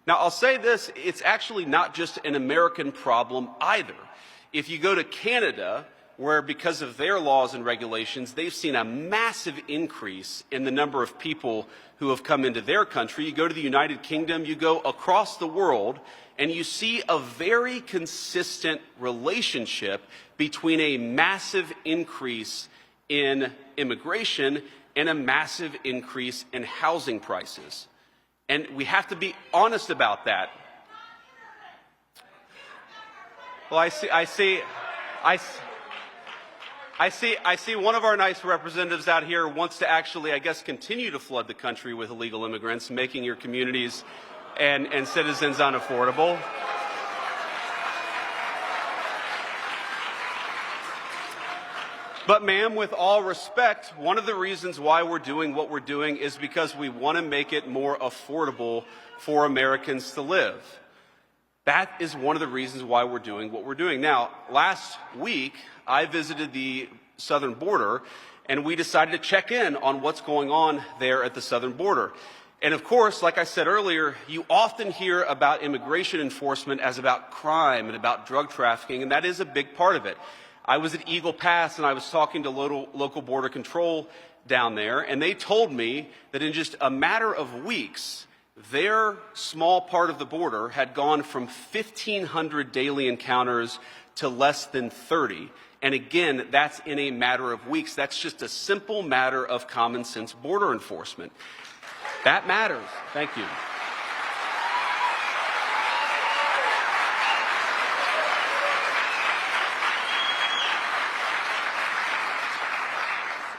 Now, I'll say this, it's actually not just an American problem either. If you go to Canada, where because of their laws and regulations, they've seen a massive increase in the number of people who have come into their country. You go to the United Kingdom, you go across the world, and you see a very consistent relationship between a massive increase in immigration and a massive increase in housing prices. And we have to be honest about that. Well, I see one of our nice representatives out here wants to actually, I guess, continue to flood the country with illegal immigrants, making your communities and citizens unaffordable. But ma'am, with all respect, one of the reasons why we're doing what we're doing is because we want to make it more affordable for Americans to live. That is one of the reasons why we're doing what we're doing. Now, last week, I visited the southern border, and we decided to check in on what's going on there at the southern border. And of course, like I said earlier, you often hear about immigration enforcement as about crime and about drug trafficking, and that is a big part of it. I was at Eagle Pass, and I was talking to local border control down there, and they told me that in just a matter of weeks, their small part of the border had gone from 1,500 daily encounters to less than 30. And again, that's in a matter of weeks. That's just a simple matter of common sense border enforcement. That matters. Thank you.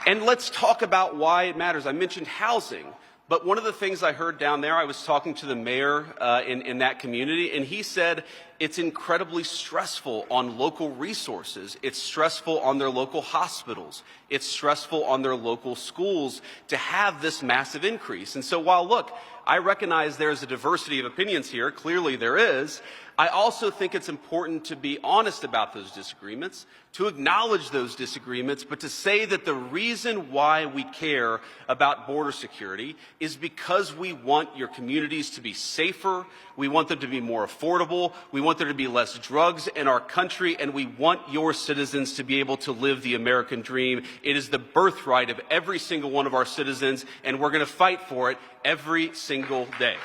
And let's talk about why it matters. I mentioned housing. But one of the things I heard down there, I was talking to the mayor in that community, and he said it's incredibly stressful on local resources. It's stressful on their local hospitals. It's stressful on their local schools to have this massive increase. And so while, look, I recognize there's a diversity of opinions here, clearly there is, I also think it's important to be honest about those disagreements, to acknowledge those disagreements, but to say that the reason why we care about border security is because we want your communities to be safer, we want them to be more affordable, we want there to be less drugs in our country, and we want your citizens to be able to live the American dream. It is the birthright of every single one of our citizens, and we're going to fight for it every single day.